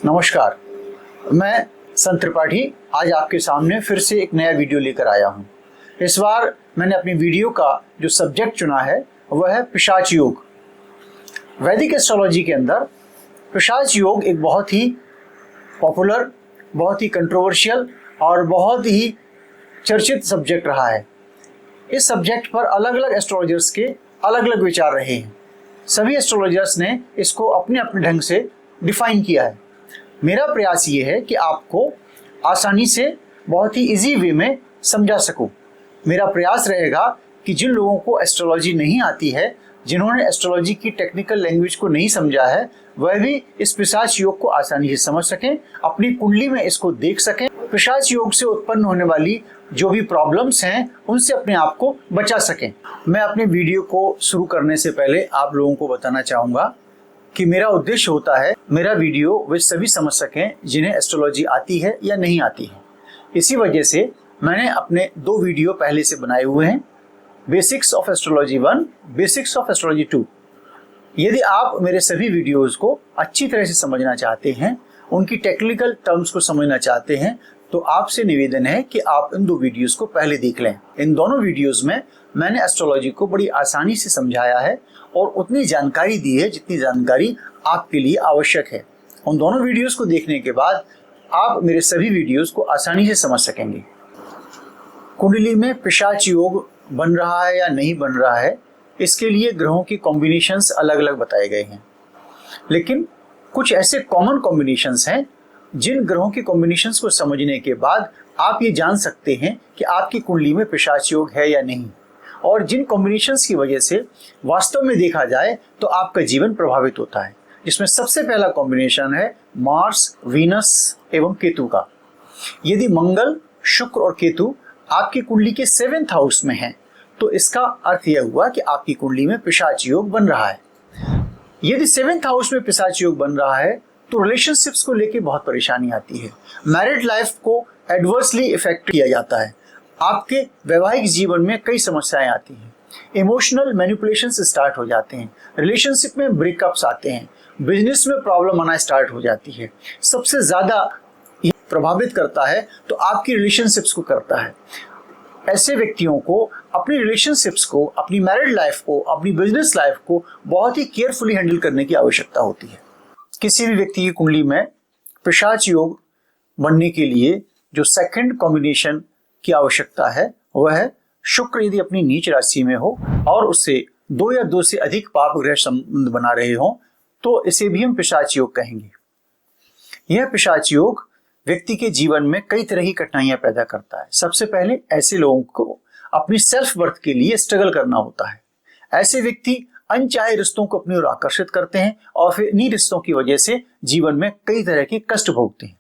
नमस्कार, मैं संत त्रिपाठी आज आपके सामने फिर से एक नया वीडियो लेकर आया हूँ। इस बार मैंने अपनी वीडियो का जो सब्जेक्ट चुना है वह है पिशाच योग। वैदिक एस्ट्रोलॉजी के अंदर पिशाच योग एक बहुत ही पॉपुलर, बहुत ही कंट्रोवर्शियल और बहुत ही चर्चित सब्जेक्ट रहा है। इस सब्जेक्ट पर अलग अलग एस्ट्रोलॉजर्स के अलग अलग विचार रहे हैं। सभी एस्ट्रोलॉजर्स ने इसको अपने अपने ढंग से डिफाइन किया है। मेरा प्रयास ये है कि आपको आसानी से बहुत ही इजी वे में समझा सकूं। मेरा प्रयास रहेगा कि जिन लोगों को एस्ट्रोलॉजी नहीं आती है, जिन्होंने एस्ट्रोलॉजी की टेक्निकल लैंग्वेज को नहीं समझा है, वह भी इस पिशाच योग को आसानी से समझ सकें, अपनी कुंडली में इसको देख सकें, पिशाच योग से उत्पन्न होने वाली जो भी प्रॉब्लम्स हैं उनसे अपने आप को बचा सकें। मैं अपने वीडियो को शुरू करने से पहले आप लोगों को बताना चाहूँगा कि मेरा उद्देश्य होता है मेरा वीडियो वे सभी समझ सकें जिन्हें एस्ट्रोलॉजी आती है या नहीं आती है। इसी वजह से मैंने अपने 2 वीडियो पहले से बनाए हुए हैं, basics of astrology 1, basics of astrology 2। यदि आप मेरे सभी वीडियोस को अच्छी तरह से समझना चाहते हैं, उनकी टेक्निकल टर्म्स को समझना चाहते हैं, तो आपसे निवेदन है कि आप इन 2 वीडियोस को पहले देख लें। इन दोनों वीडियोस में मैंने एस्ट्रोलॉजी को बड़ी आसानी से समझाया है और उतनी जानकारी दी है जितनी जानकारी आपके लिए आवश्यक है। उन दोनों वीडियोस को देखने के बाद आप मेरे सभी वीडियोस को आसानी से समझ सकेंगे। कुंडली में पिशाच योग बन रहा है या नहीं बन रहा है, इसके लिए ग्रहों की कॉम्बिनेशंस अलग अलग बताए गए हैं, लेकिन कुछ ऐसे कॉमन कॉम्बिनेशंस हैं जिन ग्रहों की कॉम्बिनेशंस को समझने के बाद आप ये जान सकते हैं कि आपकी कुंडली में पिशाच योग है या नहीं, और जिन कॉम्बिनेशंस की वजह से वास्तव में देखा जाए तो आपका जीवन प्रभावित होता है। जिसमें सबसे पहला कॉम्बिनेशन है मार्स, वीनस एवं केतु का। यदि मंगल, शुक्र और केतु आपकी कुंडली के 7th हाउस में हैं, तो इसका अर्थ यह हुआ कि आपकी कुंडली में पिशाच योग बन रहा है। यदि 7th हाउस में पिशाच योग बन रहा है तो रिलेशनशिप्स को लेकर बहुत परेशानी आती है। मैरिड लाइफ को एडवर्सली इफेक्ट किया जाता है। आपके वैवाहिक जीवन में कई समस्याएं आती हैं। इमोशनल मैनिपुलेशंस स्टार्ट हो जाते हैं। रिलेशनशिप में ब्रेकअप्स आते हैं। बिजनेस में प्रॉब्लम आना स्टार्ट हो जाती है। सबसे ज्यादा ये प्रभावित करता है तो आपकी रिलेशनशिप्स को करता है। ऐसे व्यक्तियों को अपनी रिलेशनशिप्स को, अपनी मैरिड लाइफ को, अपनी बिजनेस लाइफ को बहुत ही केयरफुली हैंडल करने की आवश्यकता होती है। किसी भी व्यक्ति की कुंडली में पिशाच योग बनने के लिए जो सेकंड कॉम्बिनेशन की आवश्यकता है वह है शुक्र यदि अपनी नीच राशि में हो और उससे 2 या 2 से अधिक पाप ग्रह संबंध बना रहे हो, तो इसे भी हम पिशाच योग कहेंगे। यह पिशाच योग व्यक्ति के जीवन में कई तरह की कठिनाइयां पैदा करता है। सबसे पहले ऐसे लोगों को अपनी सेल्फ वर्थ के लिए स्ट्रगल करना होता है। ऐसे व्यक्ति अनचाहे रिश्तों को अपनी ओर आकर्षित करते हैं और फिर इन्हीं रिश्तों की वजह से जीवन में कई तरह के कष्ट भोगते हैं।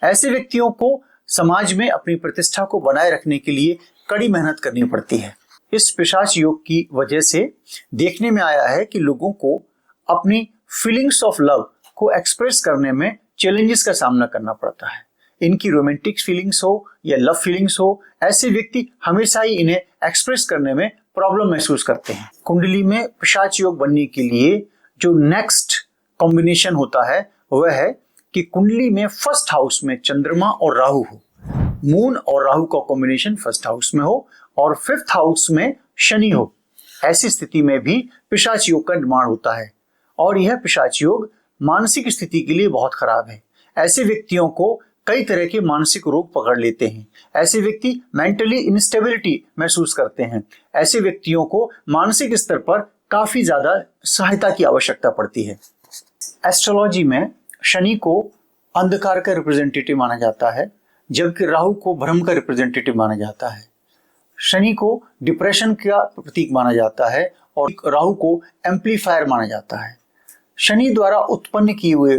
ऐसे व्यक्तियों को समाज में अपनी प्रतिष्ठा को बनाए रखने के लिए कड़ी मेहनत करनी पड़ती है। इस पिशाच योग की वजह से देखने में आया है कि लोगों को अपनी फीलिंग्स ऑफ लव को एक्सप्रेस करने में चैलेंजेस का सामना करना पड़ता है। इनकी रोमांटिक फीलिंग्स हो या लव फीलिंग्स हो, ऐसे व्यक्ति हमेशा ही इन्हें एक्सप्रेस करने में प्रॉब्लम महसूस करते हैं। कुंडली में पिशाच योग बनने के लिए जो नेक्स्ट कॉम्बिनेशन होता है वह है कि कुंडली में 1st हाउस में चंद्रमा और राहु हो। मून और राहु का कॉम्बिनेशन 1st हाउस में हो और 5th हाउस में शनि हो। ऐसी स्थिति में भी पिशाच योग का निर्माण होता है और यह पिशाच योग मानसिक स्थिति के लिए बहुत खराब है। ऐसे व्यक्तियों को कई तरह के मानसिक रोग पकड़ लेते हैं। ऐसे व्यक्ति मेंटली इंस्टेबिलिटी महसूस करते हैं। ऐसे व्यक्तियों को मानसिक स्तर पर काफी ज्यादा सहायता की आवश्यकता पड़ती है। एस्ट्रोलॉजी में शनि को अंधकार का रिप्रेजेंटेटिव माना जाता है, जबकि राहु को भ्रम का रिप्रेजेंटेटिव माना जाता है। शनि को डिप्रेशन का प्रतीक माना जाता है और राहु को एम्पलीफायर माना जाता है। शनि द्वारा उत्पन्न किए हुए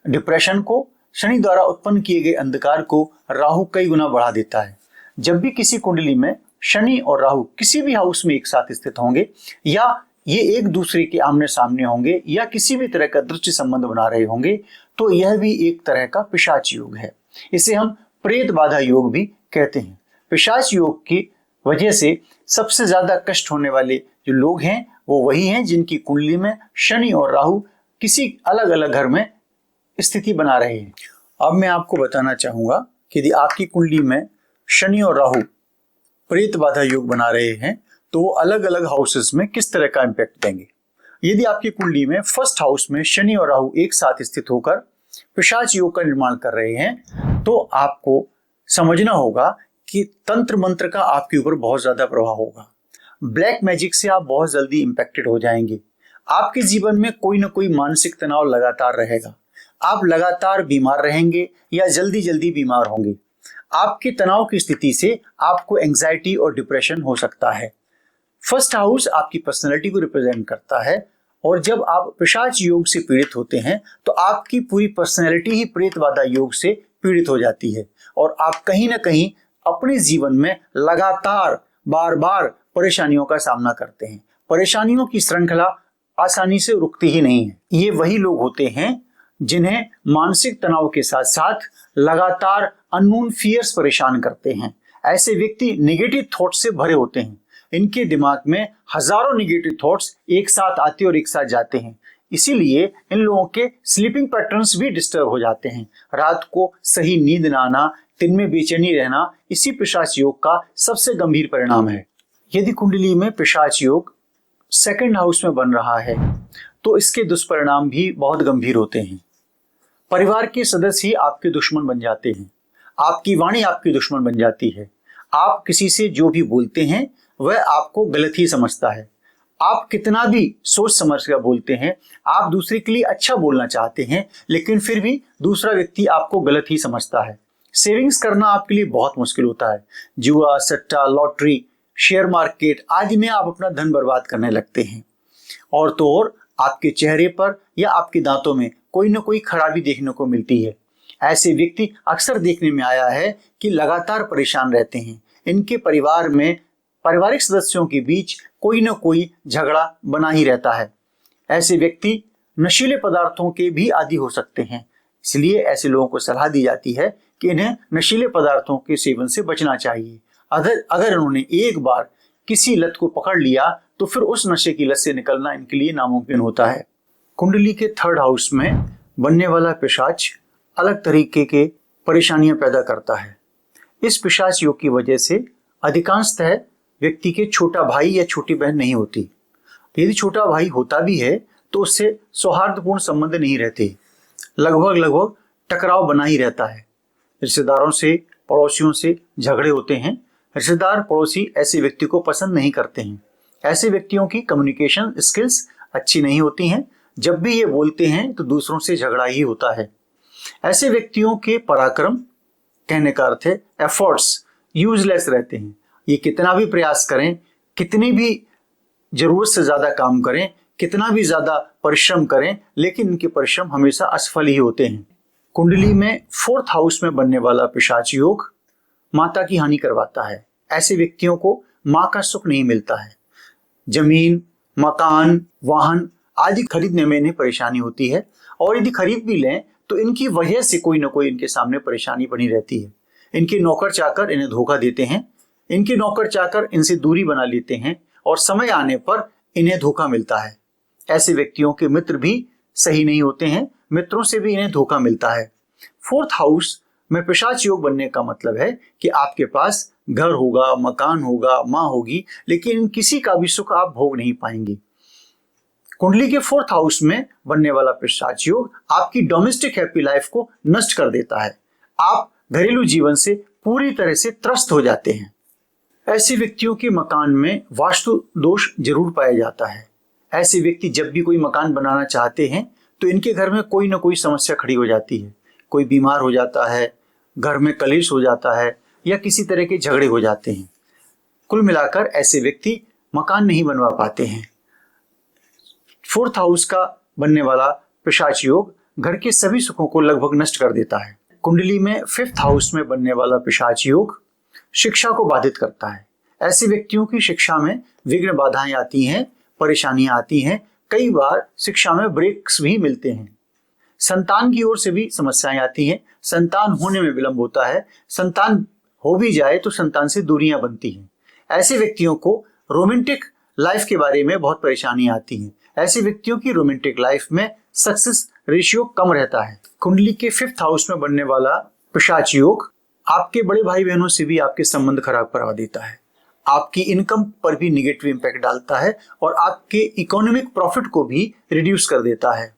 डिप्रेशन को, शनि द्वारा उत्पन्न किए गए अंधकार को राहु कई गुना बढ़ा देता है। जब भी किसी कुंडली में शनि और राहु किसी भी हाउस में एक साथ स्थित होंगे या ये एक दूसरे के आमने सामने होंगे या किसी भी तरह का दृष्टि संबंध बना रहे होंगे, तो यह भी एक तरह का पिशाच योग है। इसे हम प्रेत बाधा योग भी कहते हैं। पिशाच योग की वजह से सबसे ज्यादा कष्ट होने वाले जो लोग हैं वो वही हैं जिनकी कुंडली में शनि और राहु किसी अलग अलग घर में स्थिति बना रहे हैं। अब मैं आपको बताना चाहूँगा कि यदि आपकी कुंडली में शनि और राहु प्रेत बाधा योग बना रहे हैं तो वो अलग अलग हाउसेस में किस तरह का इम्पैक्ट देंगे। यदि आपकी कुंडली में फर्स्ट हाउस में शनि और राहु एक साथ स्थित होकर पिशाच योग का निर्माण कर रहे हैं तो आपको समझना होगा कि तंत्र मंत्र का आपके ऊपर बहुत ज्यादा प्रभाव होगा। ब्लैक मैजिक से आप बहुत जल्दी इम्पैक्टेड हो जाएंगे। आपके जीवन में कोई ना कोई मानसिक तनाव लगातार रहेगा। आप लगातार बीमार रहेंगे या जल्दी जल्दी बीमार होंगे। आपके तनाव की स्थिति से आपको एंजाइटी और डिप्रेशन हो सकता है। फर्स्ट हाउस आपकी पर्सनैलिटी को रिप्रेजेंट करता है और जब आप पिशाच योग से पीड़ित होते हैं तो आपकी पूरी पर्सनैलिटी ही प्रेत बाधा योग से पीड़ित हो जाती है और आप कहीं ना कहीं अपने जीवन में लगातार बार बार परेशानियों का सामना करते हैं। परेशानियों की श्रृंखला आसानी से रुकती ही नहीं है। ये वही लोग होते हैं जिन्हें मानसिक तनाव के साथ साथ लगातार अननोन फियर्स परेशान करते हैं। ऐसे व्यक्ति नेगेटिव थॉट्स से भरे होते हैं। इनके दिमाग में हजारों नेगेटिव थॉट्स एक साथ आते और एक साथ जाते हैं। इसीलिए इन लोगों के स्लीपिंग पैटर्न्स भी डिस्टर्ब हो जाते हैं। रात को सही नींद न आना, दिन में बेचैनी रहना इसी पिशाच योग का सबसे गंभीर परिणाम है। यदि कुंडली में पिशाच योग सेकंड हाउस में बन रहा है तो इसके दुष्परिणाम भी बहुत गंभीर होते हैं। परिवार के सदस्य ही आपके दुश्मन बन जाते हैं। आपकी वाणी आपकी दुश्मन बन जाती है। आप किसी से जो भी बोलते हैं वह आपको गलत ही समझता है। आप कितना भी सोच समझ कर बोलते हैं, आप दूसरे के लिए अच्छा बोलना चाहते हैं, लेकिन फिर भी दूसरा व्यक्ति आपको गलत ही समझता है। सेविंग्स करना आपके लिए बहुत मुश्किल होता है। जुआ, सट्टा, लॉटरी, शेयर मार्केट आदि में आप अपना धन बर्बाद करने लगते हैं। और तो और आपके चेहरे पर या आपके दांतों में कोई ना कोई खराबी देखने को मिलती है। ऐसे व्यक्ति अक्सर देखने में आया है कि लगातार परेशान रहते हैं। इनके परिवार में पारिवारिक सदस्यों के बीच कोई ना कोई झगड़ा बना ही रहता है। ऐसे व्यक्ति नशीले पदार्थों के भी आदी हो सकते हैं। इसलिए ऐसे लोगों को सलाह दी जाती है कि इन्हें नशीले पदार्थों के सेवन से बचना चाहिए। अगर उन्होंने एक बार किसी लत को पकड़ लिया तो फिर उस नशे की लत से निकलना इनके लिए नामुमकिन होता है। कुंडली के थर्ड हाउस में बनने वाला पिशाच अलग तरीके के परेशानियां पैदा करता है। इस पिशाच योग की वजह से अधिकांशतः व्यक्ति के छोटा भाई या छोटी बहन नहीं होती। यदि छोटा भाई होता भी है तो उससे सौहार्दपूर्ण संबंध नहीं रहते। लगभग टकराव बना ही रहता है। रिश्तेदारों से, पड़ोसियों से झगड़े होते हैं। रिश्तेदार, पड़ोसी ऐसे व्यक्ति को पसंद नहीं करते हैं। ऐसे व्यक्तियों की कम्युनिकेशन स्किल्स अच्छी नहीं होती हैं। जब भी ये बोलते हैं तो दूसरों से झगड़ा ही होता है। ऐसे व्यक्तियों के पराक्रम, कहने का अर्थ है एफर्ट्स, यूजलेस रहते हैं। ये कितना भी प्रयास करें, कितनी भी जरूरत से ज्यादा काम करें, कितना भी ज्यादा परिश्रम करें, लेकिन इनके परिश्रम हमेशा असफल ही होते हैं। कुंडली में फोर्थ हाउस में बनने वाला पिशाच योग माता की हानि करवाता है। ऐसे व्यक्तियों को माँ का सुख नहीं मिलता है। जमीन, मकान, वाहन आदि खरीदने में इन्हें परेशानी होती है और यदि खरीद भी लें तो इनकी वजह से कोई ना कोई इनके सामने परेशानी बनी रहती है। इनके नौकर चाकर इन्हें धोखा देते हैं। इनके नौकर चाकर इनसे दूरी बना लेते हैं और समय आने पर इन्हें धोखा मिलता है। ऐसे व्यक्तियों के मित्र भी सही नहीं होते हैं। मित्रों से भी इन्हें धोखा मिलता है। फोर्थ हाउस में पिशाच योग बनने का मतलब है कि आपके पास घर होगा, मकान होगा, माँ होगी, लेकिन किसी का भी सुख आप भोग नहीं पाएंगे। कुंडली के फोर्थ हाउस में बनने वाला पिशाच योग आपकी डोमेस्टिक हैप्पी लाइफ को नष्ट कर देता है। आप घरेलू जीवन से पूरी तरह से त्रस्त हो जाते हैं। ऐसे व्यक्तियों के मकान में वास्तु दोष जरूर पाया जाता है। ऐसे व्यक्ति जब भी कोई मकान बनाना चाहते हैं तो इनके घर में कोई ना कोई समस्या खड़ी हो जाती है। कोई बीमार हो जाता है, घर में कलेश हो जाता है या किसी तरह के झगड़े हो जाते हैं। कुल मिलाकर ऐसे व्यक्ति मकान नहीं बनवा पाते हैं। फोर्थ हाउस का बनने वाला पिशाच योग घर के सभी सुखों को लगभग नष्ट कर देता है। कुंडली में फिफ्थ हाउस में बनने वाला पिशाच योग शिक्षा को बाधित करता है। ऐसे व्यक्तियों की शिक्षा में विघ्न बाधाएं आती हैं, परेशानियां आती हैं। कई बार शिक्षा में ब्रेक्स भी मिलते हैं। संतान की ओर से भी समस्याएं आती हैं। संतान होने में विलंब होता है। संतान हो भी जाए तो संतान से दूरियां बनती हैं। ऐसे व्यक्तियों को रोमांटिक लाइफ के बारे में बहुत परेशानी आती हैं। ऐसे व्यक्तियों की रोमांटिक लाइफ में सक्सेस रेशियो कम रहता है। कुंडली के 5th हाउस में बनने वाला पिशाच योग आपके बड़े भाई बहनों से भी आपके संबंध खराब करवा देता है, आपकी इनकम पर भी निगेटिव इंपैक्ट डालता है और आपके इकोनॉमिक प्रॉफिट को भी रिड्यूस कर देता है।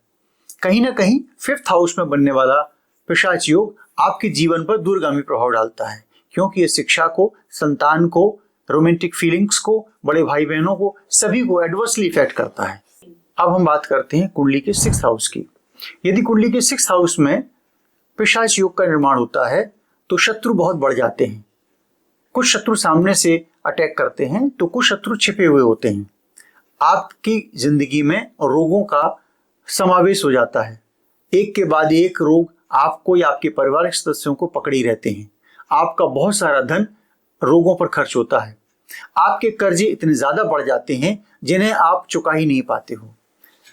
कहीं ना कहीं 5th हाउस में बनने वाला पिशाच योग आपके जीवन पर दूरगामी प्रभाव डालता है, क्योंकि ये शिक्षा को, संतान को, रोमांटिक फीलिंग्स को, बड़े भाई बहनों को, सभी को एडवर्सली इफेक्ट करता है। अब हम बात करते हैं कुंडली के 6th हाउस की। यदि कुंडली के 6th हाउस में पिशाच योग का निर्माण होता है तो शत्रु बहुत बढ़ जाते हैं। कुछ शत्रु सामने से अटैक करते हैं तो कुछ शत्रु छिपे हुए होते हैं। आपकी जिंदगी में रोगों का समावेश हो जाता है, एक के बाद एक रोग आपको या आपके पारिवारिक सदस्यों को पकड़े ही रहते हैं। आपका बहुत सारा धन रोगों पर खर्च होता है। आपके कर्जे इतने ज्यादा बढ़ जाते हैं जिन्हें आप चुका ही नहीं पाते हो।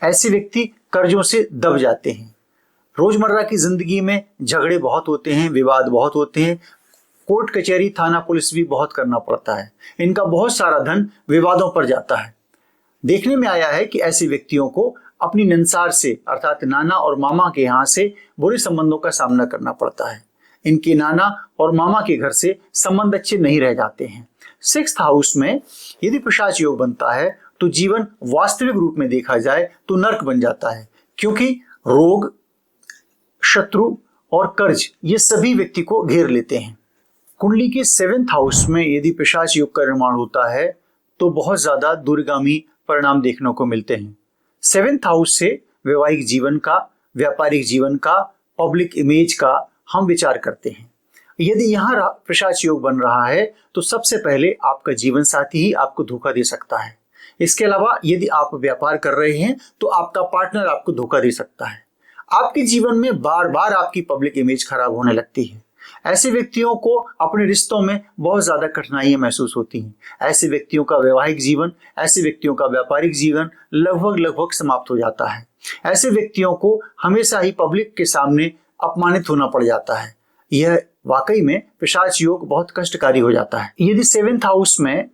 ऐसे व्यक्ति कर्जों से दब जाते हैं। रोजमर्रा की जिंदगी में झगड़े बहुत होते हैं, विवाद बहुत होते हैं, कोर्ट कचहरी थाना पुलिस भी बहुत करना पड़ता है। इनका बहुत सारा धन विवादों पर जाता है। देखने में आया है कि ऐसे व्यक्तियों को अपनी नंसार से अर्थात नाना और मामा के यहाँ से बुरे संबंधों का सामना करना पड़ता है। इनके नाना और मामा के घर से संबंध अच्छे नहीं रह जाते हैं। 6th हाउस में यदि पिशाच योग बनता है तो जीवन वास्तविक रूप में देखा जाए तो नर्क बन जाता है, क्योंकि रोग, शत्रु और कर्ज ये सभी व्यक्ति को घेर लेते हैं। कुंडली के 7th हाउस में यदि पिशाच योग का निर्माण होता है तो बहुत ज्यादा दूरगामी परिणाम देखने को मिलते हैं। 7th हाउस से वैवाहिक जीवन का, व्यापारिक जीवन का, पब्लिक इमेज का हम विचार करते हैं। यदि यहाँ पिशाच योग बन रहा है तो सबसे पहले आपका जीवन साथी ही आपको धोखा दे सकता है। इसके अलावा यदि आप व्यापार कर रहे हैं तो आपका पार्टनर आपको धोखा दे सकता है। आपके जीवन में बार बार आपकी पब्लिक इमेज खराब होने लगती है। ऐसे व्यक्तियों को अपने रिश्तों में बहुत ज्यादा कठिनाइयां महसूस होती हैं। ऐसे व्यक्तियों का वैवाहिक जीवन, ऐसे व्यक्तियों का व्यापारिक जीवन लगभग समाप्त हो जाता है। ऐसे व्यक्तियों को हमेशा ही पब्लिक के सामने अपमानित होना पड़ जाता है। यह वाकई में पिशाच योग बहुत कष्टकारी हो जाता है। यदि 7th हाउस में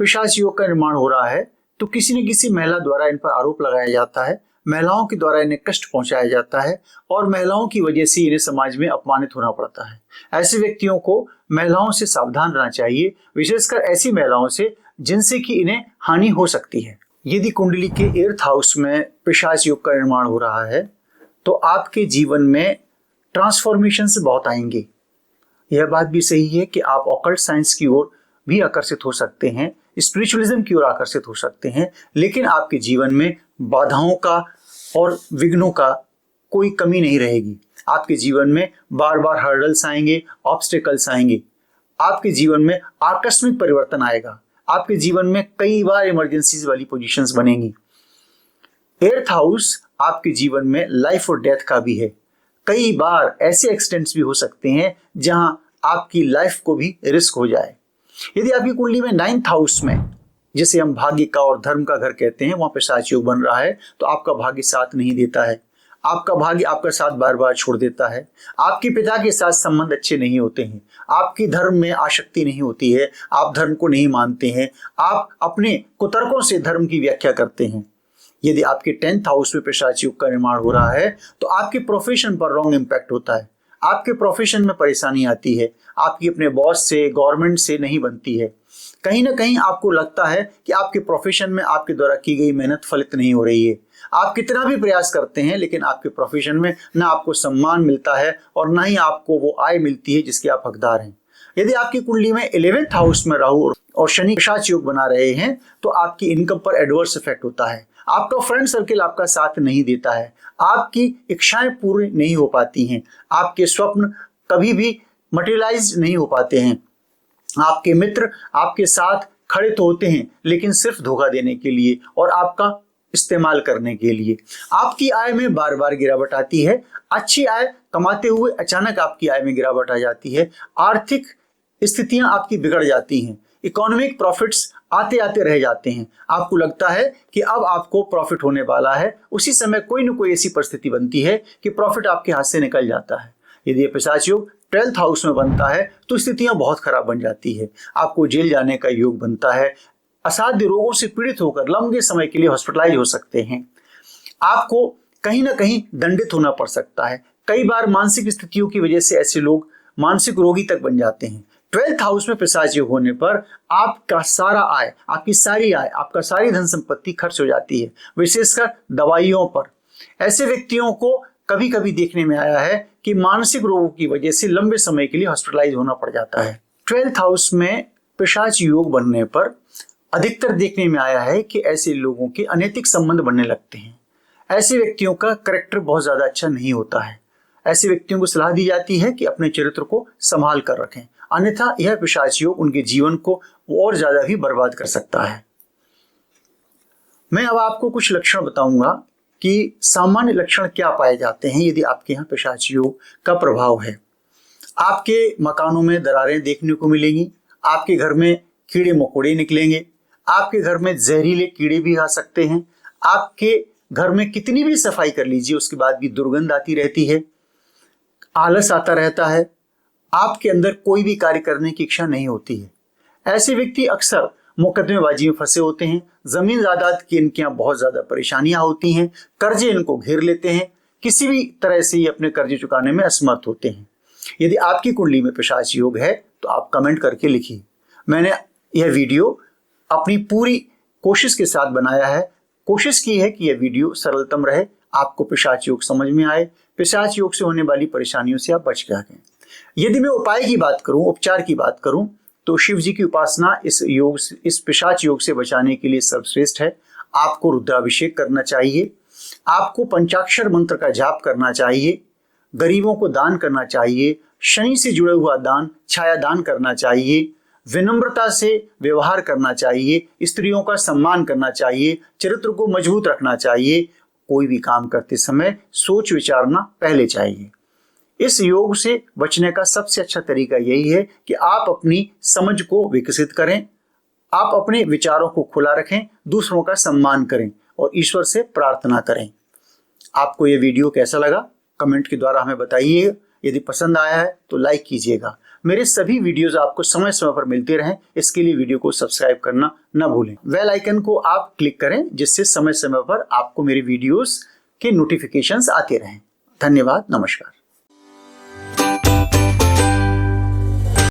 पिशाच योग का निर्माण हो रहा है तो किसी न किसी महिला द्वारा इन पर आरोप लगाया जाता है, महिलाओं के द्वारा इन्हें कष्ट पहुंचाया जाता है और महिलाओं की वजह से इन्हें समाज में अपमानित होना पड़ता है। ऐसे व्यक्तियों को महिलाओं से सावधान रहना चाहिए, विशेषकर ऐसी महिलाओं से जिनसे कि इन्हें हानि हो सकती है। यदि कुंडली के 8th हाउस में पिशाच योग का निर्माण हो रहा है तो आपके जीवन में ट्रांसफॉर्मेशन से बहुत आएंगे। यह बात भी सही है कि आप ऑकल्ट साइंस की ओर भी आकर्षित हो सकते हैं, स्पिरिचुअलिज्म की ओर आकर्षित हो सकते हैं, लेकिन आपके जीवन में बाधाओं का और विघ्नों का कोई कमी नहीं रहेगी। आपके जीवन में बार बार हर्डल्स आएंगे, ऑब्स्टेकल्स आएंगे। आपके जीवन में आकस्मिक परिवर्तन आएगा। आपके जीवन में कई बार इमरजेंसीज वाली पोजीशंस बनेंगी। 8th हाउस आपके जीवन में लाइफ और डेथ का भी है। कई बार ऐसे एक्सीडेंट्स भी हो सकते हैं जहां आपकी लाइफ को भी रिस्क हो जाए। यदि आपकी कुंडली में 9th हाउस में, जिसे हम भाग्य का और धर्म का घर कहते हैं, वहां पिशाच योग बन रहा है तो आपका भाग्य साथ नहीं देता है। आपका भाग्य आपका साथ बार बार छोड़ देता है। आपके पिता के साथ संबंध अच्छे नहीं होते हैं। आपकी धर्म में आसक्ति नहीं होती है। आप धर्म को नहीं मानते हैं। आप अपने कुतर्कों से धर्म की व्याख्या करते हैं। यदि आपके 10th हाउस में पिशाच योग का निर्माण हो रहा है तो आपके प्रोफेशन पर रॉन्ग इम्पैक्ट होता है। आपके प्रोफेशन में परेशानी आती है। आपकी अपने बॉस से, गवर्नमेंट से नहीं बनती है। कहीं ना कहीं आपको लगता है कि आपके प्रोफेशन में आपके द्वारा की गई मेहनत फलित नहीं हो रही है। आप कितना भी प्रयास करते हैं लेकिन आपके प्रोफेशन में ना आपको सम्मान मिलता है और ना ही आपको वो आय मिलती है जिसके आप हकदार हैं। यदि आपकी कुंडली में 11th हाउस में राहु और शनि पिशाच योग बना रहे हैं तो आपकी इनकम पर एडवर्स इफेक्ट होता है। आपका फ्रेंड सर्किल आपका साथ नहीं देता है। आपकी इच्छाएं पूरी नहीं हो पाती हैं। आपके स्वप्न कभी भी मटेरियलाइज नहीं हो पाते हैं। आपके मित्र आपके साथ खड़े तो होते हैं लेकिन सिर्फ धोखा देने के लिए और आपका इस्तेमाल करने के लिए। आपकी आय में बार बार गिरावट आती है। अच्छी आय कमाते हुए अचानक आपकी आय में गिरावट आ जाती है। आर्थिक स्थितियां आपकी बिगड़ जाती हैं। इकोनॉमिक प्रॉफिट्स आते आते रह जाते हैं। आपको लगता है कि अब आपको प्रॉफिट होने वाला है, उसी समय कोई न कोई ऐसी परिस्थिति बनती है कि प्रॉफिट आपके हाथ से निकल जाता है। यदि ये पिशाच योग 12th हाउस में बनता है तो स्थितियां बहुत खराब बन जाती है। आपको जेल जाने का योग बनता है। असाध्य रोगों से पीड़ित होकर लंबे समय के लिए हॉस्पिटलाइज हो सकते हैं। आपको कहीं ना कहीं दंडित होना पड़ सकता है। कई बार मानसिक स्थितियों की वजह से ऐसे लोग मानसिक रोगी तक बन जाते हैं। 12th हाउस में पिशाच योग होने पर आपका सारा आय, आपकी सारी आय, आपका सारी धन संपत्ति खर्च हो जाती है, विशेषकर दवाइयों पर। ऐसे व्यक्तियों को कभी कभी देखने में आया है कि मानसिक रोगों की वजह से लंबे समय के लिए हॉस्पिटलाइज होना पड़ जाता है। 12th हाउस में पिशाच योग बनने पर अधिकतर देखने में आया है कि ऐसे लोगों के अनैतिक संबंध बनने लगते हैं। ऐसे व्यक्तियों का कैरेक्टर बहुत ज्यादा अच्छा नहीं होता है। ऐसे व्यक्तियों को सलाह दी जाती है कि अपने चरित्र को संभाल कर रखें, अन्यथा यह पिशाच योग उनके जीवन को और ज्यादा भी बर्बाद कर सकता है। मैं अब आपको कुछ लक्षण बताऊंगा कि सामान्य लक्षण क्या पाए जाते हैं यदि आपके यहाँ पिशाच योग का प्रभाव है। आपके मकानों में दरारें देखने को मिलेंगी, आपके घर में कीड़े मकोड़े निकलेंगे, आपके घर में जहरीले कीड़े भी आ सकते हैं, आपके घर में कितनी भी सफाई कर लीजिए उसके बाद भी दुर्गंध आती रहती है, आलस आता रहता है, आपके अंदर कोई भी कार्य करने की इच्छा नहीं होती है। ऐसे व्यक्ति अक्सर मुकदमेबाजी में फंसे होते हैं, जमीन जायदाद की इनके यहाँ बहुत ज्यादा परेशानियां होती हैं, कर्जे इनको घेर लेते हैं, किसी भी तरह से ये अपने कर्जे चुकाने में असमर्थ होते हैं। यदि आपकी कुंडली में पिशाच योग है तो आप कमेंट करके लिखिए। मैंने यह वीडियो अपनी पूरी कोशिश के साथ बनाया है। कोशिश की है कि यह वीडियो सरलतम रहे, आपको पिशाच योग समझ में आए, पिशाच योग से होने वाली परेशानियों से आप बच सकें। यदि मैं उपाय की बात करूं, उपचार की बात करूं, तो शिव जी की उपासना इस पिशाच योग से बचाने के लिए सर्वश्रेष्ठ है। आपको रुद्राभिषेक करना चाहिए, आपको पंचाक्षर मंत्र का जाप करना चाहिए, गरीबों को दान करना चाहिए, शनि से जुड़ा हुआ दान, छाया दान करना चाहिए, विनम्रता से व्यवहार करना चाहिए, स्त्रियों का सम्मान करना चाहिए, चरित्र को मजबूत रखना चाहिए। कोई भी काम करते समय सोच विचारना पहले चाहिए। इस योग से बचने का सबसे अच्छा तरीका यही है कि आप अपनी समझ को विकसित करें, आप अपने विचारों को खुला रखें, दूसरों का सम्मान करें और ईश्वर से प्रार्थना करें। आपको यह वीडियो कैसा लगा कमेंट के द्वारा हमें बताइए। यदि पसंद आया है तो लाइक कीजिएगा। मेरे सभी वीडियोस आपको समय समय पर मिलते रहें, इसके लिए वीडियो को सब्सक्राइब करना न भूलें। बेल आइकन को आप क्लिक करें जिससे समय समय पर आपको मेरे वीडियोस के नोटिफिकेशंस आते रहें। धन्यवाद, नमस्कार।